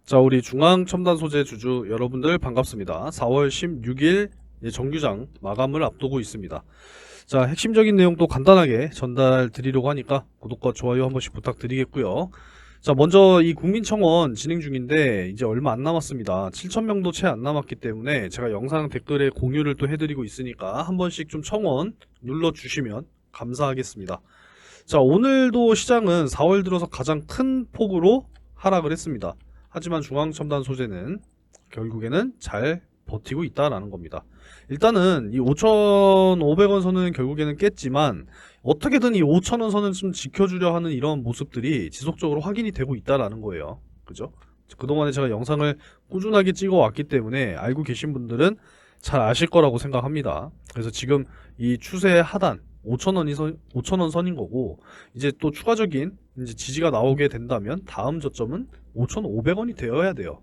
자, 우리 중앙첨단 소재 주주 여러분들 반갑습니다. 4월 16일 정규장 마감을 앞두고 있습니다. 자, 핵심적인 내용도 간단하게 전달 드리려고 하니까 구독과 좋아요 한 번씩 부탁드리겠고요. 자, 먼저 이 국민청원 진행 중인데 이제 얼마 안 남았습니다. 7,000명도 채 안 남았기 때문에 제가 영상 댓글에 공유를 또 해드리고 있으니까 한 번씩 좀 청원 눌러주시면 감사하겠습니다. 자, 오늘도 시장은 4월 들어서 가장 큰 폭으로 하락을 했습니다. 하지만 중앙첨단 소재는 결국에는 잘 버티고 있다라는 겁니다. 일단은 이 5,500원 선은 결국에는 깼지만 어떻게든 이 5,000원 선은 좀 지켜주려 하는 이런 모습들이 지속적으로 확인이 되고 있다라는 거예요. 그죠? 그동안에 제가 영상을 꾸준하게 찍어왔기 때문에 알고 계신 분들은 잘 아실 거라고 생각합니다. 그래서 지금 이 추세 하단 5,000원 선인 거고, 이제 또 추가적인 이제 지지가 나오게 된다면 다음 저점은 5,500원이 되어야 돼요.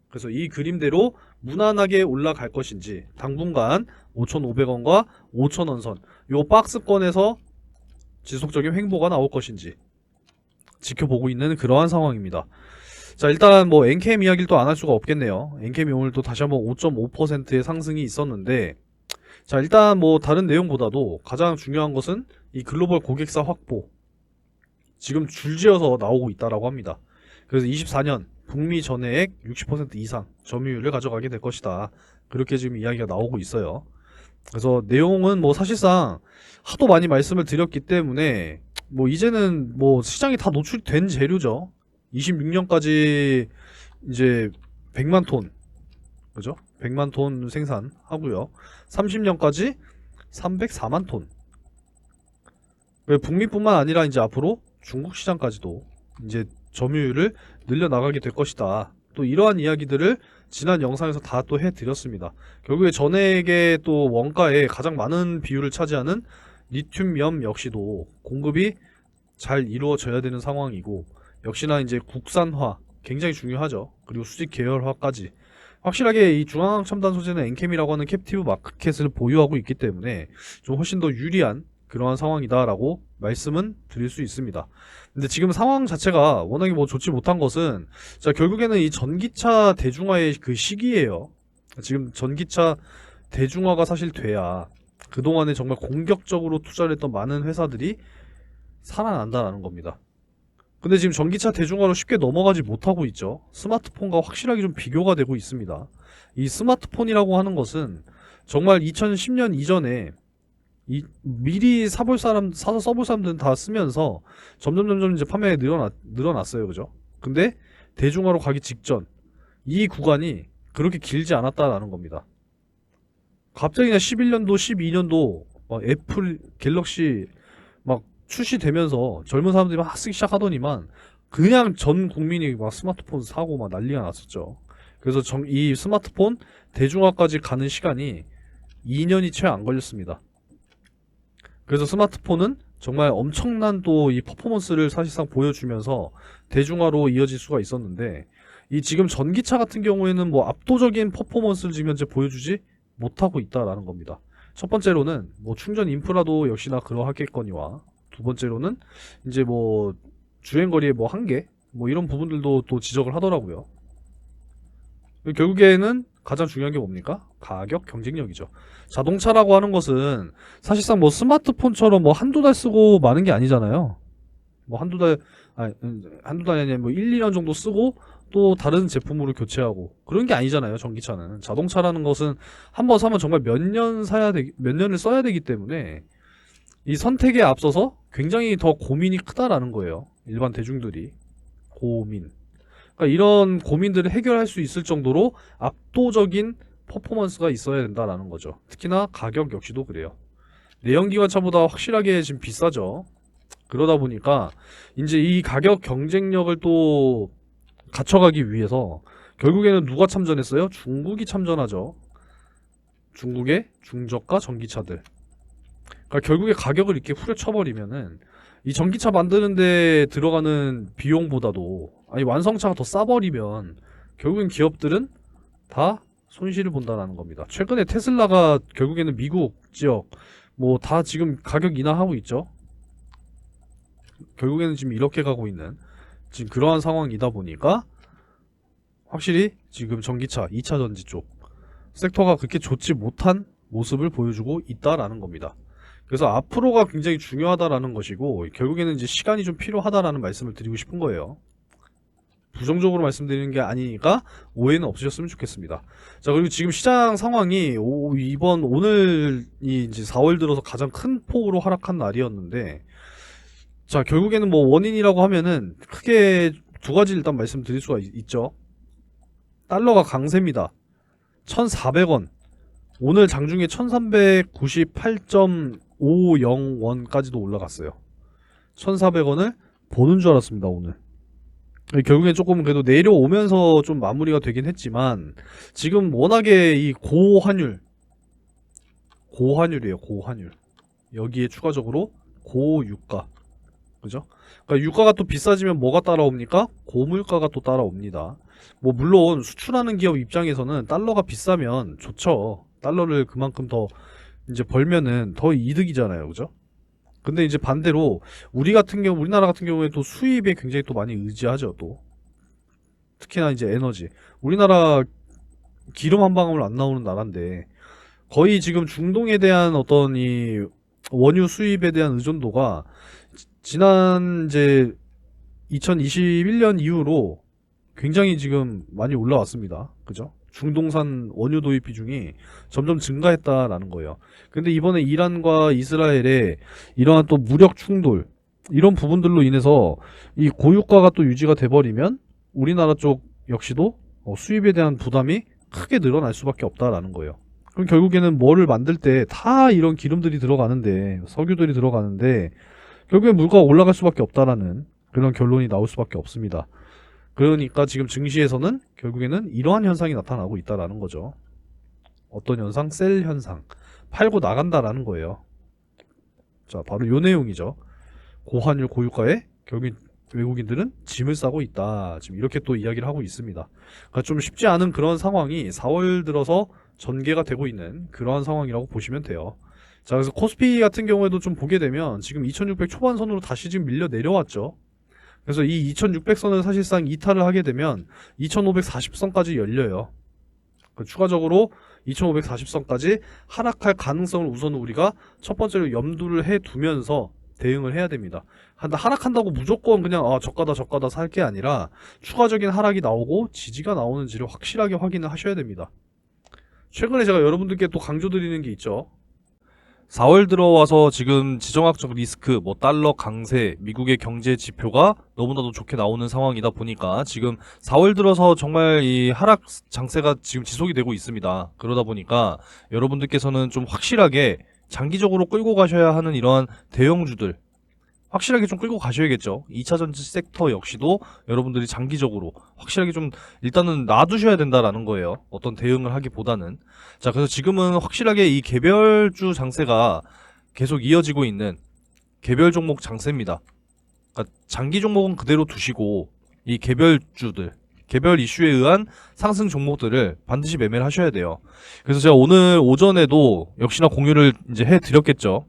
그래서 이 그림대로 무난하게 올라갈 것인지, 당분간 5,500원과 5,000원 선, 요 박스권에서 지속적인 횡보가 나올 것인지 지켜보고 있는 그러한 상황입니다. 자, 일단 뭐 엔캠 이야기를 또 안 할 수가 없겠네요. 엔캠이 오늘 또 다시 한번 5.5%의 상승이 있었는데, 자, 일단 뭐 다른 내용보다도 가장 중요한 것은 이 글로벌 고객사 확보, 지금 줄지어서 나오고 있다라고 합니다. 그래서 24년 북미 전해액 60% 이상 점유율을 가져가게 될 것이다, 그렇게 지금 이야기가 나오고 있어요. 그래서 내용은 뭐 사실상 하도 많이 말씀을 드렸기 때문에 뭐 이제는 뭐 시장이 다 노출된 재료죠. 26년까지 이제 100만 톤, 그죠? 100만 톤 생산하고요. 30년까지 304만 톤. 북미뿐만 아니라 이제 앞으로 중국 시장까지도 이제 점유율을 늘려나가게 될 것이다, 또 이러한 이야기들을 지난 영상에서 다 또 해드렸습니다. 결국에 전액의 또 원가에 가장 많은 비율을 차지하는 리튬염 역시도 공급이 잘 이루어져야 되는 상황이고, 역시나 이제 국산화 굉장히 중요하죠. 그리고 수직 계열화까지 확실하게 이 중앙첨단 소재는 엔캠이라고 하는 캡티브 마켓을 보유하고 있기 때문에 좀 훨씬 더 유리한 그러한 상황이다라고 말씀은 드릴 수 있습니다. 근데 지금 상황 자체가 워낙에 뭐 좋지 못한 것은, 자, 결국에는 이 전기차 대중화의 그 시기예요. 지금 전기차 대중화가 사실 돼야 그동안에 정말 공격적으로 투자를 했던 많은 회사들이 살아난다라는 겁니다. 근데 지금 전기차 대중화로 쉽게 넘어가지 못하고 있죠. 스마트폰과 확실하게 좀 비교가 되고 있습니다. 이 스마트폰이라고 하는 것은 정말 2010년 이전에 미리 사서 써볼 사람들은 다 쓰면서 점점 이제 판매가 늘어났어요. 그죠? 근데 대중화로 가기 직전 이 구간이 그렇게 길지 않았다라는 겁니다. 갑자기 그냥 11년도, 12년도 막 애플 갤럭시 막 출시되면서 젊은 사람들이 막 쓰기 시작하더니만 그냥 전 국민이 막 스마트폰 사고 막 난리가 났었죠. 그래서 이 스마트폰 대중화까지 가는 시간이 2년이 채 안 걸렸습니다. 그래서 스마트폰은 정말 엄청난 또 이 퍼포먼스를 사실상 보여주면서 대중화로 이어질 수가 있었는데, 이 지금 전기차 같은 경우에는 뭐 압도적인 퍼포먼스를 지금 현재 보여주지 못하고 있다라는 겁니다. 첫 번째로는 뭐 충전 인프라도 역시나 그러하겠거니와, 두 번째로는 이제 뭐 주행거리의 뭐 한계, 뭐 이런 부분들도 또 지적을 하더라고요. 결국에는 가장 중요한 게 뭡니까? 가격 경쟁력이죠. 자동차라고 하는 것은 사실상 뭐 스마트폰처럼 뭐 한두 달 쓰고 마는 게 아니잖아요. 뭐 한두 달이 아니라 뭐 1, 2년 정도 쓰고 또 다른 제품으로 교체하고 그런 게 아니잖아요. 전기차는. 자동차라는 것은 한번 사면 정말 몇 년을 써야 되기 때문에 이 선택에 앞서서 굉장히 더 고민이 크다라는 거예요. 일반 대중들이. 고민. 그러니까 이런 고민들을 해결할 수 있을 정도로 압도적인 퍼포먼스가 있어야 된다라는 거죠. 특히나 가격 역시도 그래요. 내연기관차보다 확실하게 지금 비싸죠. 그러다 보니까 이제 이 가격 경쟁력을 또 갖춰가기 위해서 결국에는 누가 참전했어요? 중국이 참전하죠. 중국의 중저가 전기차들. 그러니까 결국에 가격을 이렇게 후려쳐버리면은 이 전기차 만드는데 들어가는 비용보다도, 아니 완성차가 더 싸버리면 결국엔 기업들은 다 손실을 본다는 겁니다. 최근에 테슬라가 결국에는 미국 지역 뭐 다 지금 가격 인하하고 있죠. 결국에는 지금 이렇게 가고 있는 지금 그러한 상황이다 보니까 확실히 지금 전기차, 2차 전지 쪽 섹터가 그렇게 좋지 못한 모습을 보여주고 있다라는 겁니다. 그래서 앞으로가 굉장히 중요하다라는 것이고, 결국에는 이제 시간이 좀 필요하다라는 말씀을 드리고 싶은 거예요. 부정적으로 말씀드리는 게 아니니까 오해는 없으셨으면 좋겠습니다. 자, 그리고 지금 시장 상황이 오늘이 이제 4월 들어서 가장 큰 폭으로 하락한 날이었는데, 자, 결국에는 뭐 원인이라고 하면은 크게 두 가지 일단 말씀드릴 수가 있죠. 달러가 강세입니다. 1,400원. 오늘 장중에 1,398.50원까지도 올라갔어요. 1,400원을 보는 줄 알았습니다, 오늘. 결국엔 조금 그래도 내려오면서 좀 마무리가 되긴 했지만, 지금 워낙에 이 고환율이에요, 고환율. 여기에 추가적으로 고유가. 그죠? 그러니까 유가가 또 비싸지면 뭐가 따라옵니까? 고물가가 또 따라옵니다. 뭐 물론 수출하는 기업 입장에서는 달러가 비싸면 좋죠. 달러를 그만큼 더 이제 벌면은 더 이득이잖아요. 그죠? 근데 이제 반대로 우리나라 같은 경우에 또 수입에 굉장히 또 많이 의지하죠. 또 특히나 이제 에너지. 우리나라 기름 한 방울 안 나오는 나라인데 거의 지금 중동에 대한 어떤 이 원유 수입에 대한 의존도가 지난 이제 2021년 이후로 굉장히 지금 많이 올라왔습니다. 그죠? 중동산 원유 도입 비중이 점점 증가했다라는 거예요. 근데 이번에 이란과 이스라엘의 이러한 또 무력 충돌, 이런 부분들로 인해서 이 고유가가 또 유지가 돼버리면 우리나라 쪽 역시도 수입에 대한 부담이 크게 늘어날 수밖에 없다라는 거예요. 그럼 결국에는 뭐를 만들 때 다 이런 기름들이 들어가는데, 석유들이 들어가는데 결국엔 물가가 올라갈 수밖에 없다라는 그런 결론이 나올 수밖에 없습니다. 그러니까 지금 증시에서는 결국에는 이러한 현상이 나타나고 있다라는 거죠. 어떤 현상? 셀 현상. 팔고 나간다라는 거예요. 자, 바로 요 내용이죠. 고환율 고유가에 결국 외국인들은 짐을 싸고 있다. 지금 이렇게 또 이야기를 하고 있습니다. 그러니까 좀 쉽지 않은 그런 상황이 4월 들어서 전개가 되고 있는 그러한 상황이라고 보시면 돼요. 자, 그래서 코스피 같은 경우에도 좀 보게 되면 지금 2600 초반선으로 다시 지금 밀려 내려왔죠. 그래서 이 2600선을 사실상 이탈을 하게 되면 2540선까지 열려요. 추가적으로 2540선까지 하락할 가능성을 우선 우리가 첫 번째로 염두를 해 두면서 대응을 해야 됩니다. 하락한다고 무조건 그냥 저가다 살 게 아니라 추가적인 하락이 나오고 지지가 나오는지를 확실하게 확인을 하셔야 됩니다. 최근에 제가 여러분들께 또 강조드리는 게 있죠. 4월 들어와서 지금 지정학적 리스크, 뭐 달러 강세, 미국의 경제 지표가 너무나도 좋게 나오는 상황이다 보니까 지금 4월 들어서 정말 이 하락 장세가 지금 지속이 되고 있습니다. 그러다 보니까 여러분들께서는 좀 확실하게 장기적으로 끌고 가셔야 하는 이러한 대형주들 확실하게 좀 끌고 가셔야겠죠. 2차 전지 섹터 역시도 여러분들이 장기적으로 확실하게 좀 일단은 놔두셔야 된다라는 거예요. 어떤 대응을 하기보다는. 자, 그래서 지금은 확실하게 이 개별주 장세가 계속 이어지고 있는 개별 종목 장세입니다. 그러니까 장기 종목은 그대로 두시고 이 개별주들, 개별 이슈에 의한 상승 종목들을 반드시 매매를 하셔야 돼요. 그래서 제가 오늘 오전에도 역시나 공유를 이제 해드렸겠죠.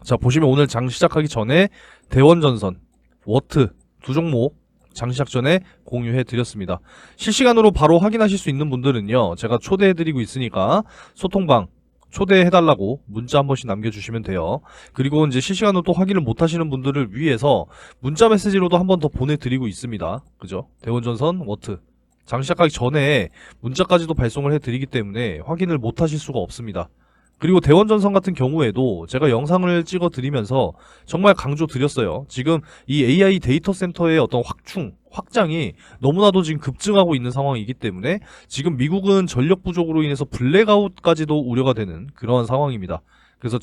자, 보시면 오늘 장 시작하기 전에 대원전선, 워트 두 종목 장 시작 전에 공유해 드렸습니다. 실시간으로 바로 확인하실 수 있는 분들은요, 제가 초대해 드리고 있으니까 소통방 초대해 달라고 문자 한 번씩 남겨주시면 돼요. 그리고 이제 실시간으로 또 확인을 못 하시는 분들을 위해서 문자 메시지로도 한 번 더 보내드리고 있습니다. 그죠? 대원전선, 워트 장 시작하기 전에 문자까지도 발송을 해 드리기 때문에 확인을 못 하실 수가 없습니다. 그리고 대원전선 같은 경우에도 제가 영상을 찍어 드리면서 정말 강조 드렸어요. 지금 이 AI 데이터 센터의 어떤 확장이 너무나도 지금 급증하고 있는 상황이기 때문에 지금 미국은 전력 부족으로 인해서 블랙아웃까지도 우려가 되는 그러한 상황입니다. 그래서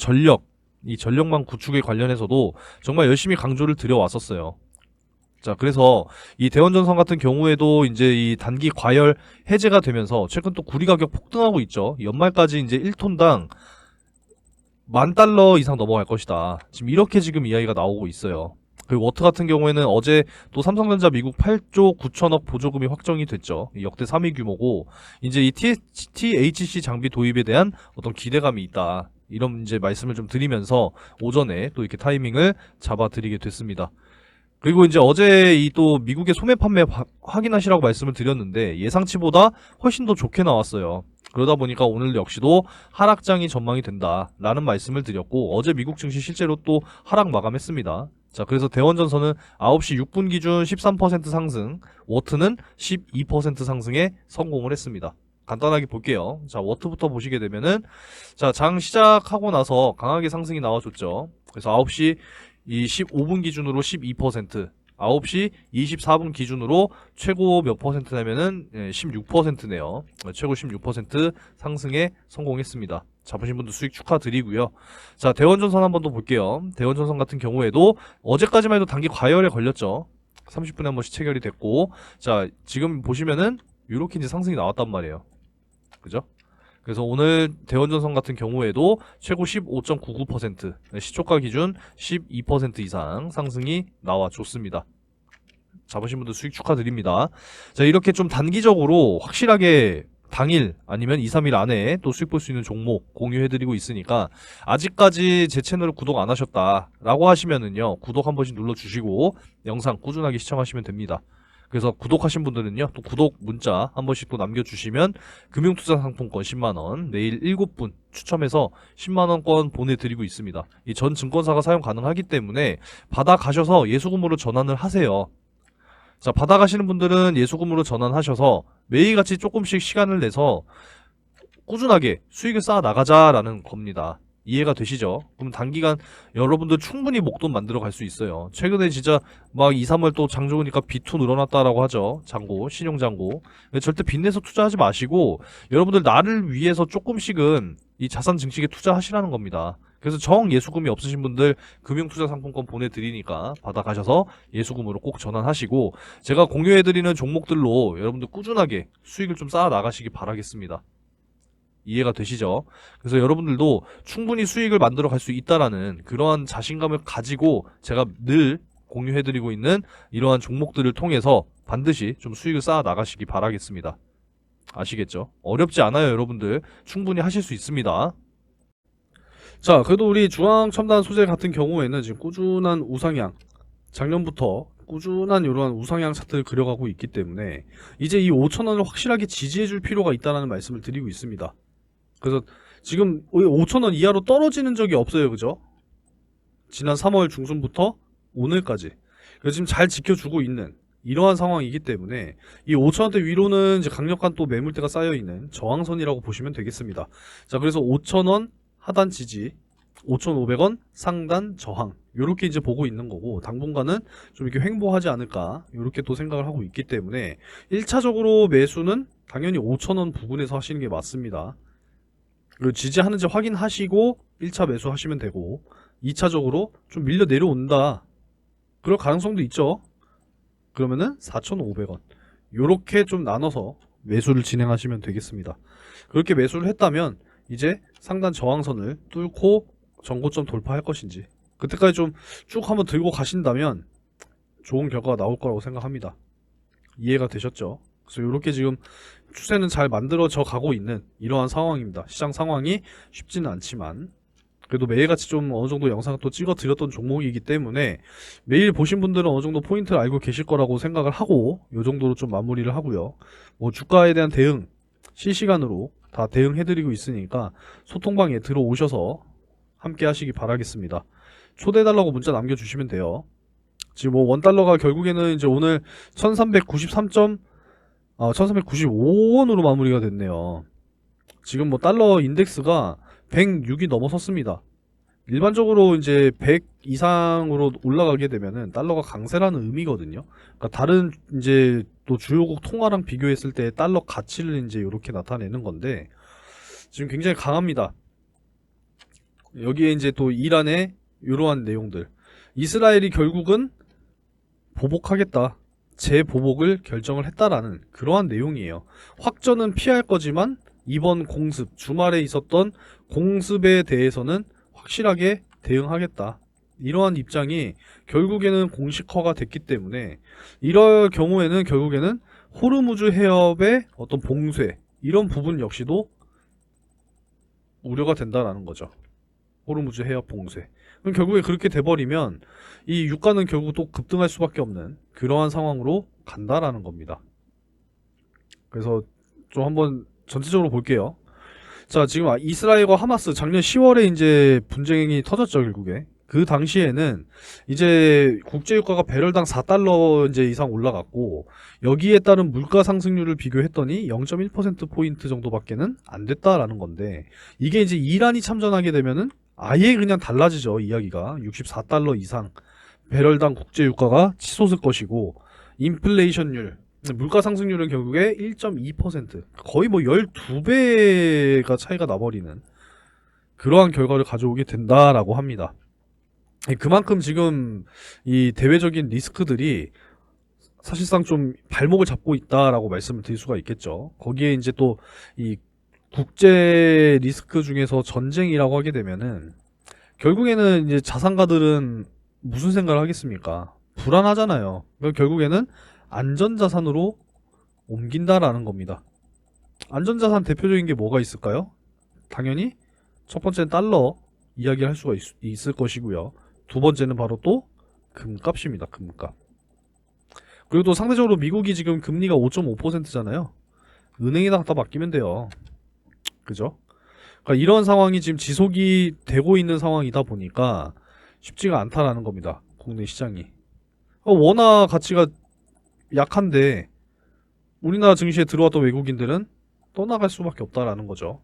이 전력망 구축에 관련해서도 정말 열심히 강조를 드려왔었어요. 자, 그래서 이 대원전선 같은 경우에도 이제 이 단기 과열 해제가 되면서 최근 또 구리 가격 폭등하고 있죠. 연말까지 이제 1톤당 $10,000 이상 넘어갈 것이다. 지금 이렇게 지금 이야기가 나오고 있어요. 그리고 워트 같은 경우에는 어제 또 삼성전자 미국 8조 9천억 보조금이 확정이 됐죠. 역대 3위 규모고 이제 이 THC 장비 도입에 대한 어떤 기대감이 있다. 이런 이제 말씀을 좀 드리면서 오전에 또 이렇게 타이밍을 잡아드리게 됐습니다. 그리고 이제 어제 이 또 미국의 소매 판매 확인하시라고 말씀을 드렸는데 예상치보다 훨씬 더 좋게 나왔어요. 그러다 보니까 오늘 역시도 하락장이 전망이 된다라는 말씀을 드렸고 어제 미국 증시 실제로 또 하락 마감했습니다. 자, 그래서 대원전선은 9시 6분 기준 13% 상승, 워트는 12% 상승에 성공을 했습니다. 간단하게 볼게요. 자, 워트부터 보시게 되면은 자, 장 시작하고 나서 강하게 상승이 나와줬죠. 그래서 9시 이 15분 기준으로 12%, 9시 24분 기준으로 최고 몇 퍼센트냐면은 16%네요. 최고 16% 상승에 성공했습니다. 잡으신 분들 수익 축하드리고요. 자, 대원전선 한번 더 볼게요. 대원전선 같은 경우에도 어제까지만 해도 단기 과열에 걸렸죠. 30분에 한 번씩 체결이 됐고, 자, 지금 보시면은 이렇게 이제 상승이 나왔단 말이에요. 그죠? 그래서 오늘 대원전선 같은 경우에도 최고 15.99%, 시초가 기준 12% 이상 상승이 나와줬습니다. 잡으신 분들 수익 축하드립니다. 자, 이렇게 좀 단기적으로 확실하게 당일 아니면 2, 3일 안에 또 수익 볼 수 있는 종목 공유해드리고 있으니까 아직까지 제 채널을 구독 안 하셨다라고 하시면은요, 구독 한 번씩 눌러주시고 영상 꾸준하게 시청하시면 됩니다. 그래서 구독하신 분들은요, 또 구독 문자 한 번씩 또 남겨주시면 금융투자상품권 10만원, 내일 7분 추첨해서 10만원권 보내드리고 있습니다. 이 전 증권사가 사용 가능하기 때문에 받아가셔서 예수금으로 전환을 하세요. 자, 받아가시는 분들은 예수금으로 전환하셔서 매일같이 조금씩 시간을 내서 꾸준하게 수익을 쌓아 나가자라는 겁니다. 이해가 되시죠? 그럼 단기간 여러분들 충분히 목돈 만들어 갈 수 있어요. 최근에 진짜 막 2, 3월 또 장 좋으니까 B2 늘어났다라고 하죠. 장고, 신용장고. 절대 빚내서 투자하지 마시고 여러분들 나를 위해서 조금씩은 이 자산 증식에 투자하시라는 겁니다. 그래서 정 예수금이 없으신 분들 금융투자상품권 보내드리니까 받아가셔서 예수금으로 꼭 전환하시고 제가 공유해드리는 종목들로 여러분들 꾸준하게 수익을 좀 쌓아 나가시기 바라겠습니다. 이해가 되시죠? 그래서 여러분들도 충분히 수익을 만들어 갈 수 있다라는 그러한 자신감을 가지고 제가 늘 공유해드리고 있는 이러한 종목들을 통해서 반드시 좀 수익을 쌓아 나가시기 바라겠습니다. 아시겠죠? 어렵지 않아요, 여러분들. 충분히 하실 수 있습니다. 자, 그래도 우리 중앙첨단 소재 같은 경우에는 지금 꾸준한 우상향, 작년부터 꾸준한 이러한 우상향 차트를 그려가고 있기 때문에 이제 이 5,000원을 확실하게 지지해줄 필요가 있다는 말씀을 드리고 있습니다. 그래서 지금 5,000원 이하로 떨어지는 적이 없어요, 그죠? 지난 3월 중순부터 오늘까지. 그래서 지금 잘 지켜주고 있는 이러한 상황이기 때문에 이 5,000원대 위로는 이제 강력한 또 매물대가 쌓여있는 저항선이라고 보시면 되겠습니다. 자, 그래서 5,000원 하단 지지, 5,500원 상단 저항, 요렇게 이제 보고 있는 거고, 당분간은 좀 이렇게 횡보하지 않을까, 요렇게 또 생각을 하고 있기 때문에 1차적으로 매수는 당연히 5,000원 부근에서 하시는 게 맞습니다. 그리고 지지하는지 확인하시고 1차 매수 하시면 되고, 2차적으로 좀 밀려 내려온다, 그럴 가능성도 있죠. 그러면은 4,500원 요렇게 좀 나눠서 매수를 진행하시면 되겠습니다. 그렇게 매수를 했다면 이제 상단 저항선을 뚫고 전고점 돌파할 것인지, 그때까지 좀 쭉 한번 들고 가신다면 좋은 결과가 나올 거라고 생각합니다. 이해가 되셨죠? 그래서 이렇게 지금 추세는 잘 만들어져 가고 있는 이러한 상황입니다. 시장 상황이 쉽지는 않지만 그래도 매일같이 좀 어느 정도 영상을 또 찍어 드렸던 종목이기 때문에 매일 보신 분들은 어느 정도 포인트를 알고 계실 거라고 생각을 하고 이 정도로 좀 마무리를 하고요. 뭐 주가에 대한 대응 실시간으로 다 대응해드리고 있으니까 소통방에 들어오셔서 함께 하시기 바라겠습니다. 초대해달라고 문자 남겨주시면 돼요. 지금 뭐 원달러가 결국에는 이제 오늘 1395원으로 마무리가 됐네요. 지금 뭐 달러 인덱스가 106이 넘어섰습니다. 일반적으로 이제 100 이상으로 올라가게 되면은 달러가 강세라는 의미거든요. 그러니까 다른 이제 또 주요국 통화랑 비교했을 때 달러 가치를 이제 이렇게 나타내는 건데 지금 굉장히 강합니다. 여기에 이제 또 이란의 이러한 내용들, 이스라엘이 결국은 보복하겠다, 재보복을 결정을 했다라는 그러한 내용이에요. 확전은 피할 거지만 이번 공습, 주말에 있었던 공습에 대해서는 확실하게 대응하겠다, 이러한 입장이 결국에는 공식화가 됐기 때문에 이럴 경우에는 결국에는 호르무즈 해협의 어떤 봉쇄, 이런 부분 역시도 우려가 된다라는 거죠. 호르무즈 해협 봉쇄. 그럼 결국에 그렇게 돼버리면 이 유가는 결국 또 급등할 수밖에 없는 그러한 상황으로 간다라는 겁니다. 그래서 좀 한번 전체적으로 볼게요. 자, 지금 이스라엘과 하마스 작년 10월에 이제 분쟁이 터졌죠, 결국에. 그 당시에는 이제 국제유가가 배럴당 4달러 이제 이상 올라갔고, 여기에 따른 물가 상승률을 비교했더니 0.1%포인트 정도밖에는 안 됐다라는 건데, 이게 이제 이란이 참전하게 되면은 아예 그냥 달라지죠, 이야기가. 64달러 이상 배럴당 국제유가가 치솟을 것이고, 인플레이션율, 물가 상승률은 결국에 1.2%, 거의 뭐 12배가 차이가 나버리는 그러한 결과를 가져오게 된다라고 합니다. 그만큼 지금 이 대외적인 리스크들이 사실상 좀 발목을 잡고 있다라고 말씀을 드릴 수가 있겠죠. 거기에 이제 또 이 국제 리스크 중에서 전쟁이라고 하게 되면은 결국에는 이제 자산가들은 무슨 생각을 하겠습니까? 불안하잖아요. 그럼 결국에는 안전자산으로 옮긴다라는 겁니다. 안전자산 대표적인 게 뭐가 있을까요? 당연히 첫 번째는 달러 이야기를 할 수가 있을 것이고요. 두 번째는 바로 또 금값입니다. 금값. 그리고 또 상대적으로 미국이 지금 금리가 5.5%잖아요. 은행에다 갖다 맡기면 돼요. 그죠? 그러니까 이런 상황이 지금 지속이 되고 있는 상황이다 보니까 쉽지가 않다라는 겁니다. 국내 시장이. 워낙 가치가 약한데 우리나라 증시에 들어왔던 외국인들은 떠나갈 수밖에 없다라는 거죠.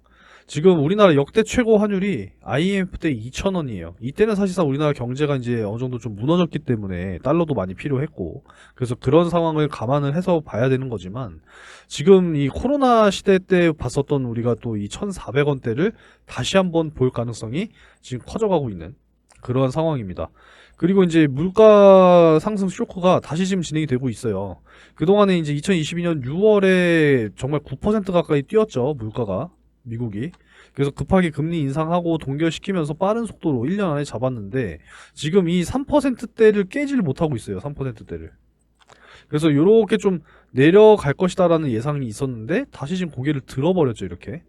지금 우리나라 역대 최고 환율이 IMF 때 2,000원이에요. 이때는 사실상 우리나라 경제가 이제 어느 정도 좀 무너졌기 때문에 달러도 많이 필요했고, 그래서 그런 상황을 감안을 해서 봐야 되는 거지만, 지금 이 코로나 시대 때 봤었던 우리가 또 이 1,400원대를 다시 한번 볼 가능성이 지금 커져가고 있는 그러한 상황입니다. 그리고 이제 물가 상승 쇼크가 다시 지금 진행이 되고 있어요. 그동안에 이제 2022년 6월에 정말 9% 가까이 뛰었죠, 물가가. 미국이. 그래서 급하게 금리 인상하고 동결시키면서 빠른 속도로 1년 안에 잡았는데 지금 이 3%대를 깨지를 못하고 있어요. 3%대를. 그래서 이렇게 좀 내려갈 것이다라는 예상이 있었는데 다시 지금 고개를 들어버렸죠. 이렇게.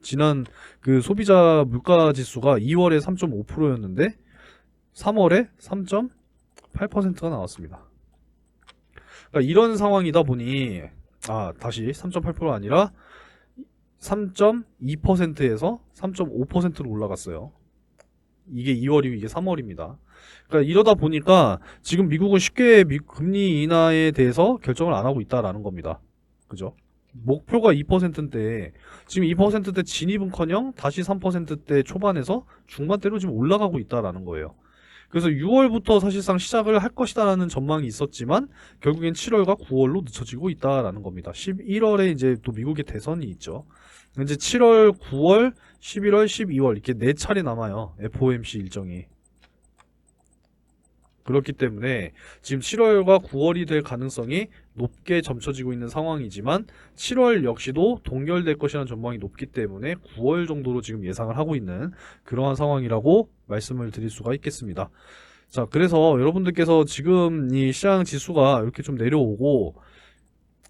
지난 그 소비자 물가 지수가 2월에 3.5%였는데 3월에 3.8%가 나왔습니다. 그러니까 이런 상황이다 보니 다시 3.8%가 아니라 3.2%에서 3.5%로 올라갔어요. 이게 2월이고 이게 3월입니다. 그러니까 이러다 보니까 지금 미국은 쉽게 금리 인하에 대해서 결정을 안 하고 있다라는 겁니다. 그죠? 목표가 2%인데 지금 2%대 진입은커녕 다시 3%대 초반에서 중반대로 지금 올라가고 있다라는 거예요. 그래서 6월부터 사실상 시작을 할 것이다라는 전망이 있었지만 결국엔 7월과 9월로 늦춰지고 있다라는 겁니다. 11월에 이제 또 미국의 대선이 있죠. 이제 7월, 9월, 11월, 12월 이렇게 4차례 남아요. FOMC 일정이. 그렇기 때문에 지금 7월과 9월이 될 가능성이 높게 점쳐지고 있는 상황이지만 7월 역시도 동결될 것이라는 전망이 높기 때문에 9월 정도로 지금 예상을 하고 있는 그러한 상황이라고 말씀을 드릴 수가 있겠습니다. 자, 그래서 여러분들께서 지금 이 시장 지수가 이렇게 좀 내려오고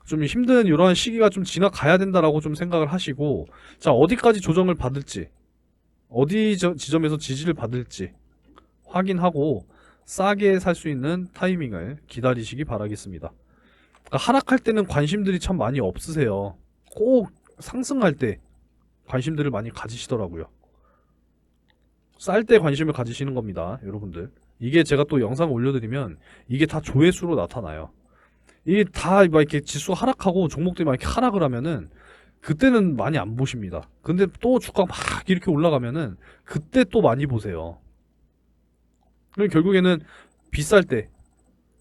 좀 힘든 이러한 시기가 좀 지나가야 된다라고 좀 생각을 하시고, 자, 어디까지 조정을 받을지, 어디 지점에서 지지를 받을지 확인하고 싸게 살 수 있는 타이밍을 기다리시기 바라겠습니다. 그러니까 하락할 때는 관심들이 참 많이 없으세요. 꼭 상승할 때 관심들을 많이 가지시더라고요. 쌀 때 관심을 가지시는 겁니다, 여러분들. 이게 제가 또 영상을 올려드리면 이게 다 조회수로 나타나요. 이게 다 막 이렇게 지수가 하락하고 종목들이 막 이렇게 하락을 하면은 그때는 많이 안 보십니다. 근데 또 주가가 막 이렇게 올라가면은 그때 또 많이 보세요. 그럼 결국에는 비쌀 때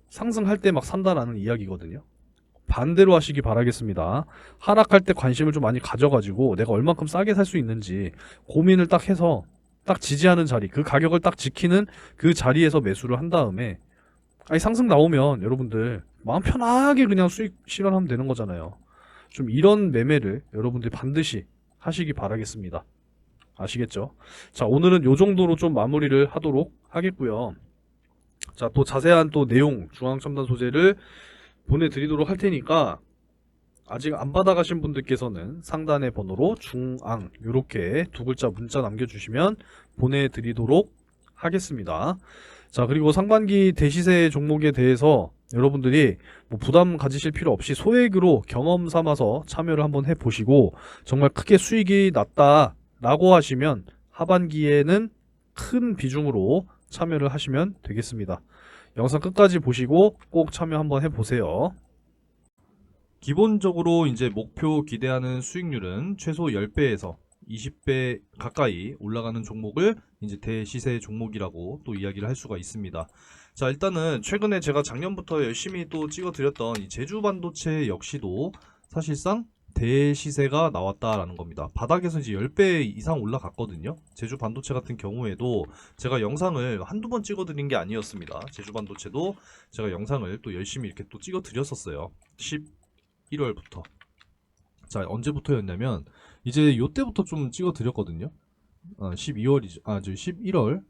상승할 때 막 산다라는 이야기거든요. 반대로 하시기 바라겠습니다. 하락할 때 관심을 좀 많이 가져가지고 내가 얼만큼 싸게 살 수 있는지 고민을 딱 해서 딱 지지하는 자리, 그 가격을 딱 지키는 그 자리에서 매수를 한 다음에 상승 나오면 여러분들 마음 편하게 그냥 수익 실현하면 되는 거잖아요. 좀 이런 매매를 여러분들 반드시 하시기 바라겠습니다. 아시겠죠? 자, 오늘은 요 정도로 좀 마무리를 하도록 하겠고요. 자, 또 자세한 또 내용 중앙첨단 소재를 보내드리도록 할 테니까 아직 안 받아가신 분들께서는 상단의 번호로 중앙 요렇게 두 글자 문자 남겨주시면 보내드리도록 하겠습니다. 자, 그리고 상반기 대시세 종목에 대해서 여러분들이 뭐 부담 가지실 필요 없이 소액으로 경험 삼아서 참여를 한번 해보시고 정말 크게 수익이 났다라고 하시면 하반기에는 큰 비중으로 참여를 하시면 되겠습니다. 영상 끝까지 보시고 꼭 참여 한번 해보세요. 기본적으로 이제 목표 기대하는 수익률은 최소 10배에서 20배 가까이 올라가는 종목을 이제 대시세 종목이라고 또 이야기를 할 수가 있습니다. 자, 일단은 최근에 제가 작년부터 열심히 또 찍어드렸던 이 제주 반도체 역시도 사실상 대시세가 나왔다라는 겁니다. 바닥에서 이제 10배 이상 올라갔거든요. 제주 반도체 같은 경우에도 제가 영상을 한두 번 찍어드린 게 아니었습니다. 제주 반도체도 제가 영상을 또 열심히 이렇게 또 찍어드렸었어요. 11월부터. 자, 언제부터였냐면 이제 요때부터 좀 찍어드렸거든요. 12월이죠. 저 11월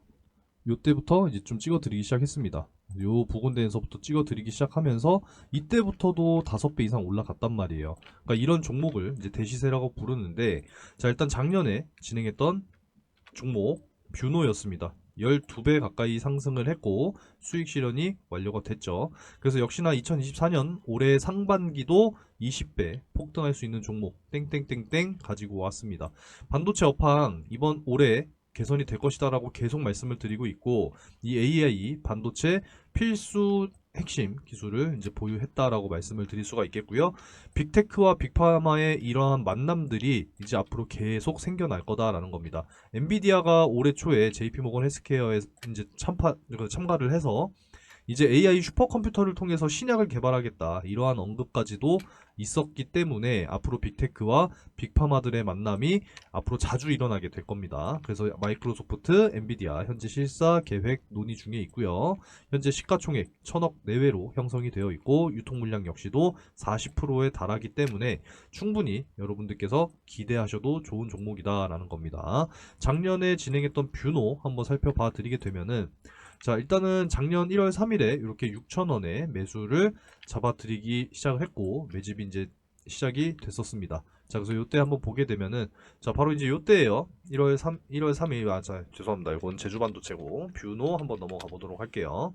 요때부터 이제 좀 찍어드리기 시작했습니다. 요 부근대에서부터 찍어드리기 시작하면서 이때부터도 5배 이상 올라갔단 말이에요. 그러니까 이런 종목을 이제 대시세라고 부르는데, 자, 일단 작년에 진행했던 종목 뷰노였습니다. 12배 가까이 상승을 했고 수익 실현이 완료가 됐죠. 그래서 역시나 2024년 올해 상반기도 20배 폭등할 수 있는 종목 땡땡땡땡 가지고 왔습니다. 반도체 업황 이번 올해 개선이 될 것이다 라고 계속 말씀을 드리고 있고, 이 AI 반도체 필수 핵심 기술을 이제 보유했다라고 말씀을 드릴 수가 있겠고요. 빅테크와 빅파마의 이러한 만남들이 이제 앞으로 계속 생겨날 거다라는 겁니다. 엔비디아가 올해 초에 JP모건 헬스케어에 이제 참가를 해서 이제 AI 슈퍼컴퓨터를 통해서 신약을 개발하겠다, 이러한 언급까지도 있었기 때문에 앞으로 빅테크와 빅파마들의 만남이 앞으로 자주 일어나게 될 겁니다. 그래서 마이크로소프트, 엔비디아 현재 실사 계획 논의 중에 있고요. 현재 시가총액 1000억 내외로 형성이 되어 있고 유통 물량 역시도 40%에 달하기 때문에 충분히 여러분들께서 기대하셔도 좋은 종목이다라는 겁니다. 작년에 진행했던 뷰노 한번 살펴봐 드리게 되면은, 자, 일단은 작년 1월 3일에 이렇게 6,000원에 매수를 잡아드리기 시작을 했고 매집이 이제 시작이 됐었습니다. 자, 그래서 요때 한번 보게 되면은, 자, 바로 이제 요때예요. 1월 3일, 죄송합니다. 이건 제주반도체고 뷰노 한번 넘어가 보도록 할게요.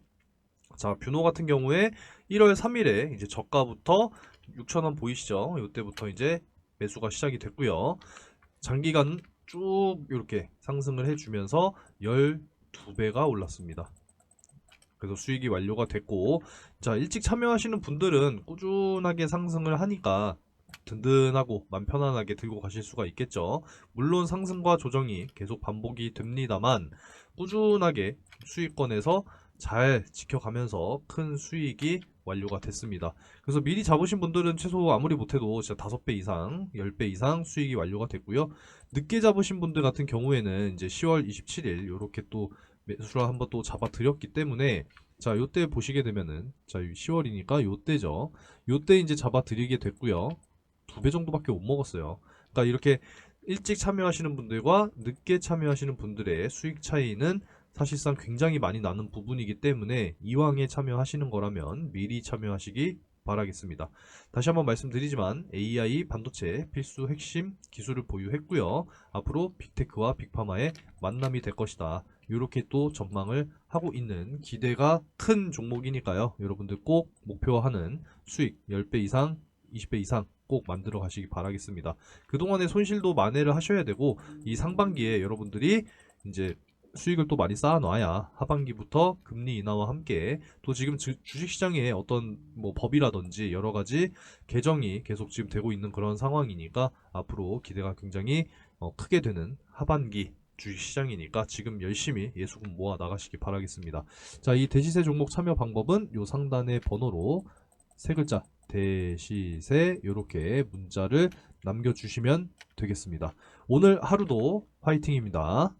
자, 뷰노 같은 경우에 1월 3일에 이제 저가부터 6,000원 보이시죠? 요때부터 이제 매수가 시작이 됐고요. 장기간 쭉 이렇게 상승을 해주면서 12배가 올랐습니다. 그래서 수익이 완료가 됐고, 자, 일찍 참여하시는 분들은 꾸준하게 상승을 하니까 든든하고 맘 편안하게 들고 가실 수가 있겠죠. 물론 상승과 조정이 계속 반복이 됩니다만 꾸준하게 수익권에서 잘 지켜가면서 큰 수익이 완료가 됐습니다. 그래서 미리 잡으신 분들은 최소 아무리 못해도 진짜 5배 이상, 10배 이상 수익이 완료가 됐고요. 늦게 잡으신 분들 같은 경우에는 이제 10월 27일 요렇게 또 매수를 한번 또 잡아 드렸기 때문에, 자, 요때 보시게 되면은, 자, 10월이니까 요때죠. 요때 이제 잡아 드리게 됐고요. 2배 정도밖에 못 먹었어요. 그러니까 이렇게 일찍 참여하시는 분들과 늦게 참여하시는 분들의 수익 차이는 사실상 굉장히 많이 나는 부분이기 때문에 이왕에 참여하시는 거라면 미리 참여하시기 바라겠습니다. 다시 한번 말씀드리지만 AI 반도체 필수 핵심 기술을 보유했고요. 앞으로 빅테크와 빅파마의 만남이 될 것이다, 이렇게 또 전망을 하고 있는 기대가 큰 종목이니까요. 여러분들 꼭 목표하는 수익 10배 이상, 20배 이상 꼭 만들어 가시기 바라겠습니다. 그동안의 손실도 만회를 하셔야 되고, 이 상반기에 여러분들이 이제 수익을 또 많이 쌓아놔야 하반기부터 금리 인하와 함께 또 지금 주식시장에 어떤 뭐 법이라든지 여러 가지 개정이 계속 지금 되고 있는 그런 상황이니까 앞으로 기대가 굉장히 크게 되는 하반기 주식시장이니까 지금 열심히 예수금 모아 나가시기 바라겠습니다. 자, 이 대시세 종목 참여 방법은 요 상단의 번호로 세 글자 대시세 요렇게 문자를 남겨주시면 되겠습니다. 오늘 하루도 화이팅입니다.